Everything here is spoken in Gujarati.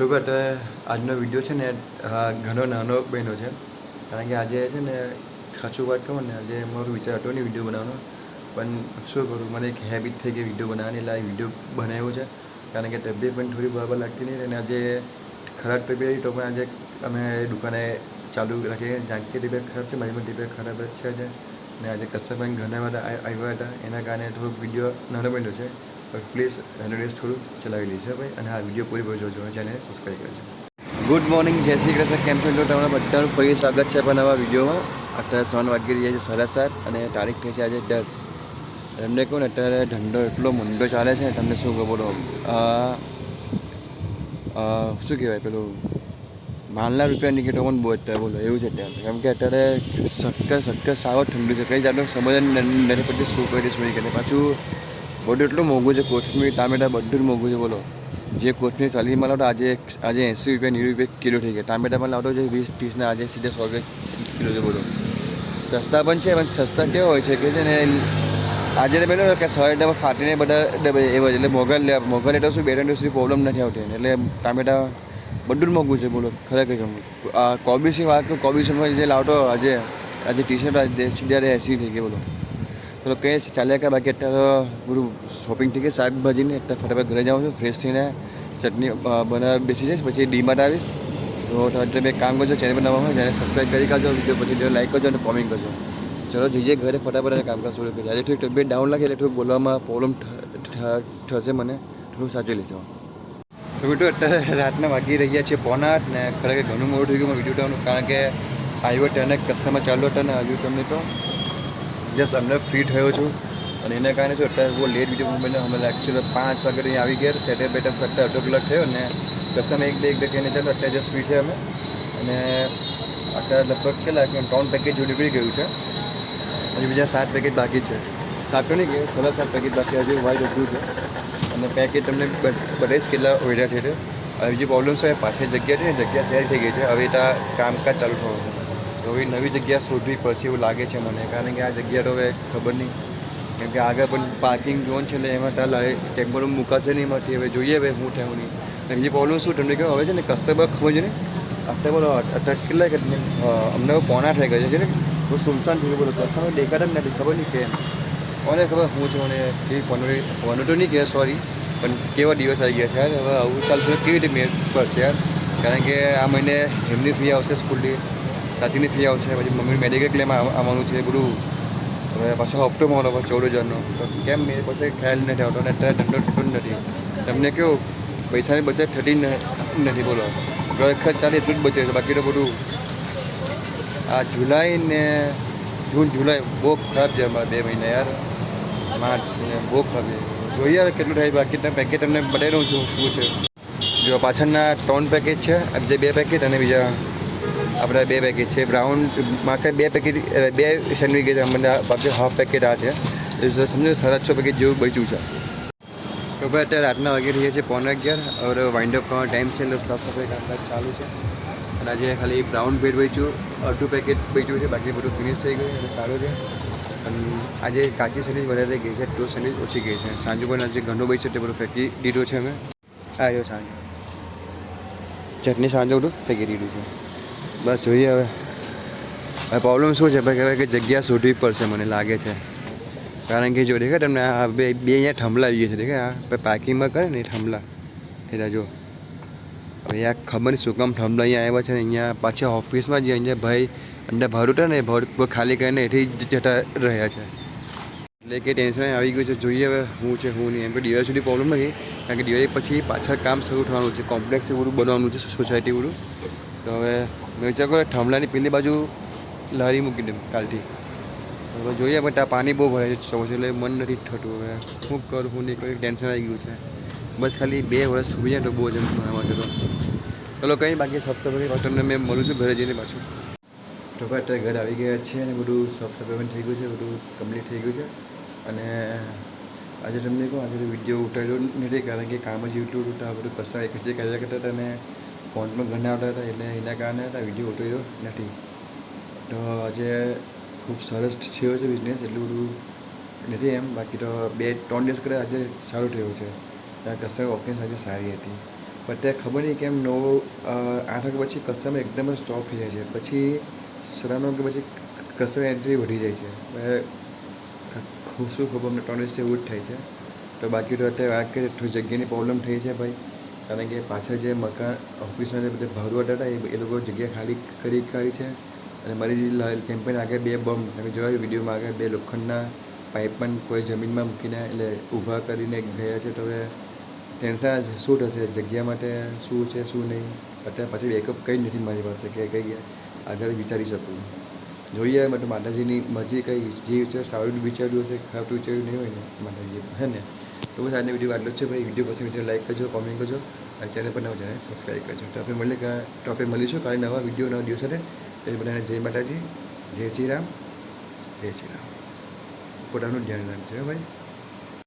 તો અત્યારે આજનો વિડીયો છે ને ઘણો નાનો બન્યો છે, કારણ કે આજે છે ને સાચું વાત કહું ને, આજે મારો વિચાર હતો નહીં વિડીયો બનાવવાનો, પણ શું કરું, મને એક હેબિટ થઈ ગઈ વિડીયો બનાવવાની, એટલે આ વિડીયો બનાવ્યો છે. કારણ કે તબિયત પણ થોડી બરાબર લાગતી નહીં, અને આજે ખરાબ તબિયત હતી તો પણ આજે અમે દુકાને ચાલુ રાખીએ, જાણ કે તબિયત ખરાબ છે, મારી પણ તબિયત ખરાબ જ છે આજે. ને આજે કસ્ટમર ઘણા બધા આવ્યા હતા, એના કારણે થોડોક વિડીયો નાનો બન્યો છે. પ્લીઝ એનો દિવસ થોડું ચલાવી લેજો ભાઈ, અને આ વિડીયો પૂરી પર જોજો, ચેનલ સબસ્ક્રાઈબ કરજો. ગુડ મોર્નિંગ, જય શ્રી કૃષ્ણ. કેમ છો? તમારા બધાનું ફરી સ્વાગત છે પણ આવા વિડીયોમાં. અત્યારે 7 વાગી રહ્યા છે, 7:30, અને તારીખ થઈ છે આજે 10. તમને કહું ને, અત્યારે ધંધો એટલો મંદો ચાલે છે, તમને શું કહું, બોલો. શું કહેવાય પેલું માલના રૂપિયા નીકળે પણ બહુ અત્યારે, બોલો એવું છે અત્યારે. કેમ કે અત્યારે સક્કર સાવ ઠંડુ છે, કંઈ જાતનું સમજ નથી પડતી શું કરી શું નહીં કરે. પાછું બધું એટલું મોંઘું છે, કોથમીર ટામેટા બધું જ મોંઘું છે, બોલો. જે કોથમીર 40માં લાવતો આજે 80 રૂપિયા 90 રૂપિયા કિલો થઈ ગયા. ટામેટા પણ લાવતો છે 20-30 ને આજે સીધા 100 રૂપિયા કિલો છે, બોલો. સસ્તા પણ છે, પણ સસ્તા કેવો હોય છે કે છે ને, આજે પેલો કે 100 ફાટીને બધા એવા એટલે મોઘા લેતો શું 2-3 દિવસ સુધી પ્રોબ્લેમ નથી આવતી, એટલે ટામેટા બધું જ મોંઘું છે, બોલો. ખરેખર કોબીસની વાત કરું, કોબીસમાં જે લાવતો આજે 30 સીધા 80 થઈ ગયા, બોલો. તો કંઈ ચાલ્યા કે બાકી અત્યારે બધું શોપિંગ થઈ ગઈ શાકભાજીને, અત્યારે ફટાફટ ઘરે જાઉં છું, ફ્રેશ થઈને ચટણી બનાવવા બેસી જઈશ, પછી ડીમાર્ટ આવીશ. તો તમે એક કામ કરજો, ચેનલ પર નવા હોય ચેનલ સબસ્ક્રાઈબ કરી કાઢજો, વિડીયો પછી વિડીયો લાઈક કરજો અને કોમેન્ટ કરજો. ચલો જઈએ ઘરે ફટાફટ અને કામકાજ શરૂ કરીએ. આજે થોડી તબિયત ડાઉન લાગે એટલે થોડું બોલવામાં પ્રોબ્લેમ થશે, મને થોડું સાચી લેજો. તો વિડીયો અત્યારે રાતના વાગી રહ્યા છે 7:45, ને ખરેખર ઘણું મોડું થઈ ગયું વિડીયો ડાઉન, કારણ કે આવ્યો તેને કસ્ટમર ચાલુ હતા ને હજુ તમને તો જસ્ટ અંદર ફ્રી થયો છું, અને એના કારણે શું અત્યારે બહુ લેટ વિડીયો બન્યો. અમે એકચ્યુઅલી 5 વાગે અહીં આવી ગયા, સેટઅપ બેટઅપ કરતા અડધો કલાક થયો, ને કસ્ટમર એક બે કહીને ચાલો અત્યારે જસ્ટ ફ્રી છે અમે. અને અત્યારે લગભગ કેટલા 3 પેકેજ જો નીકળી ગયું છે, હજુ બીજા 7 પેકેજ બાકી છે. 7 તો નહીં ગયું, 7 પેકેજ બાકી હજુ વાઇટ અડધું છે, અને પેકેજ તમને બતાવીશ કેટલા ઓર્ડર છે. હવે બીજી પ્રોબ્લેમ શું, પાછળ જગ્યા છે ને, જગ્યા શેર થઈ ગઈ છે, હવે ત્યાં કામકાજ ચાલુ થવાનું છે. તો હવે નવી જગ્યા શોધવી પડશે એવું લાગે છે મને, કારણ કે આ જગ્યા તો હવે ખબર નહીં, કેમ કે આગળ પણ પાર્કિંગ ઝોન છે, એટલે એમાં ત્યાં ટેમ્પો મૂકાશે નહીં એમાંથી. હવે જોઈએ હવે હું થયું નહીં. અને બીજી પ્રોબ્લેમ શું તમને કહો, હવે છે ને કસ્ટમર ખબર છે ને અત્યારે બોલો કેટલા અમને 9:45 થઈ ગયા છે ને, બહુ સુમસાન થઈ ગયું, બોલો. કસ્ટમર દેખાતા જ નથી, ખબર નહીં કેમ, કોને ખબર હું છું, અને કેવી કોનો તો નહીં કહે સોરી, પણ કેવા દિવસ આવી ગયા છે યાર. હવે આવું ચાલશે કેવી રીતે મેળ પડશે યાર, કારણ કે આ મહિને એમની ફી આવશે, સ્કૂલની સાથીની ફી આવશે, પછી મમ્મી મેડિકલ ક્લેમ આવવાનું છે બધું. હવે પાછો હપ્તો મળો 14,000નો, તો કેમ મેં પોતે ખ્યાલ નથી આવતો, અને અત્યારે ધંધો થતો જ નથી. તમને કેવું પૈસાની બચત થતી નથી, બોલો. ઘર ખર્ચ ચાલે એટલું જ બચે છે, બાકી તો બધું આ જુલાઈ ને જુલાઈ બહુ ખરાબ છે અમારા 2 મહિના યાર. માર્ચ બહુ ખરાબ છે, જોઈએ હવે કેટલું થાય. બાકી પેકેજ તમને બતાવી દઉં છું શું છે. જો પાછળના 3 પેકેજ છે, જે 2 પેકેજ, અને બીજા આપણે 2 પેકેજ છે. બ્રાઉન માટે 2 પેકેજ 2 સેન્ડવિચ છે, અમને બાકી હાફ પેકેટ આ છે, સમજો 650 પેકેજ જેવું બચ્યું છે. તો ભાઈ અત્યારે રાતના વાગી રહ્યા છે 11:15, હવે વાઇન્ડ અપ કરવાનો ટાઈમ છે, એટલે સાફ સફાઈ કામકાજ ચાલુ છે. અને આજે ખાલી બ્રાઉન બ્રેડ વેચ્યું, અડધું પેકેટ વેચ્યું છે, બાકી બધું ફિનિશ થઈ ગયું અને સારું છે. અને આજે કાચી સેન્ડવિચ વધારે ગઈ છે, ટોસ્ટ સેન્ડવિચ ઓછી ગઈ છે. સાંજુ પણ આજે ઘણું બચ્યું છે, તે બધું ફેંકી દીધું છે અમે. આવ્યો સાંજે ચટણી સાંજે બધું ફેંકી દીધું છે. બસ જોઈએ હવે પ્રોબ્લેમ શું છે ભાઈ, કહેવાય કે જગ્યા શોધવી પડશે મને લાગે છે, કારણ કે જો દેખે તમને આ બે અહીંયા થંભલા આવી ગયા છે, દેખે આ પાર્કિંગમાં કરે ને એ થંભલા એટલે જો હવે આ ખબર નહીં શું કામ થંભલા અહીંયા આવ્યા છે ને. અહીંયા પાછા ઓફિસમાં જે અહીંયા ભાઈ અંદર ભાડું હતા ને એ ભાડું ખાલી કરીને એથી જ જતા રહ્યા છે, એટલે કે ટેન્શન આવી ગયું છે. જોઈએ હવે શું છે શું નહીં. એમ તો દિવાળી સુધી પ્રોબ્લેમ નથી, કારણ કે દિવાળી પછી પાછળ કામ શરૂ થવાનું છે, કોમ્પ્લેક્સ બધું બનવાનું છે, સોસાયટી બધું. તો હવે મેં વિચાર કર્યો થંભલાની પેલી બાજુ લારી મૂકી દઉં કાલથી. હવે જોઈએ, બટ આ પાણી બહુ ભરાય છે ચોમાસું, એટલે મન નથી થતું. હવે શું કરું શું નહીં કરું, ટેન્શન આવી ગયું છે. બસ ખાલી 2 વર્ષ સુધી જાય તો બહુ જ એમ ભણવા છે. તો ચલો કંઈ બાકી સાફ સફાઈ તમને મેં મળું છું ઘરે જઈને પાછું. તો ભાઈ અત્યારે ઘરે આવી ગયા છે, અને બધું સાફ સફાઈ પણ થઈ ગયું છે, બધું કમ્પ્લીટ થઈ ગયું છે. અને આજે તમને કહું, આજે વિડીયો ઉતાર્યો નથી, કારણ કે કામ જ યુટ્યુબ હતું, આ બધું કશા એક જે કર્યા કરતા હતા, અને ફોન પણ ઘણા આવતા હતા, એટલે એના કારણે વિડીયો ઉતાર્યો નથી. તો આજે ખૂબ સરસ થયો છે બિઝનેસ, એટલું બધું નથી એમ, બાકી તો 2-3 દિવસ કરે આજે સારું થયું છે. ત્યાં કસ્ટમર ઓપ્શન આજે સારી હતી. પણ ત્યાં ખબર નહીં કેમ 8 વાગ્યા પછી કસ્ટમર એકદમ જ સ્ટોપ થઈ જાય છે. પછી 9 વાગ્યા પછી કસ્ટમર એન્ટ્રી વધી જાય છે. શું ખબર અમને 3 દિવસથી એવું જ થાય છે. તો બાકી તો અત્યારે વાત કરીએ તો જગ્યાની પ્રોબ્લેમ થઈ છે ભાઈ. કારણ કે પાછળ જે મકાન ઓફિસના જે બધા ભાડુઆત હતા એ લોકો જગ્યા ખાલી કરી છે. અને મારી જે કંપની આગળ 2 બમ તમે જોયા વિડીયોમાં આગળ 2 લોખંડના પાઇપ પણ કોઈ જમીનમાં મૂકીને એટલે ઊભા કરીને ગયા છે. તો હવે ટેન્શન શું થશે જગ્યા માટે, શું છે શું નહીં. અત્યારે પછી બેકઅપ કંઈ જ નથી મારી પાસે કે કંઈ આગળ વિચારી શકું. જોઈએ મેં તો માતાજીની મરજી કંઈ જે વિચાર સારું વિચાર્યું હશે, ખરાબ વિચાર્યું નહીં હોય ને માતાજી હે ને. તો બસ આજનો વિડીયો આટલો જ છે ભાઈ. વિડીયો પસંદ વિડીયો લાઈક કરજો, કોમેન્ટ કરજો અને ચેનલ પર નવા ચેનલ સબસ્ક્રાઈબ કરજો. તો આપણે મળીશું કાલે નવા વિડીયો નવા દિવસ સાથે. એ બધાને જય માતાજી, જય શ્રી રામ, જય શ્રી રામ. પોતાનું ધ્યાન રાખજો ભાઈ.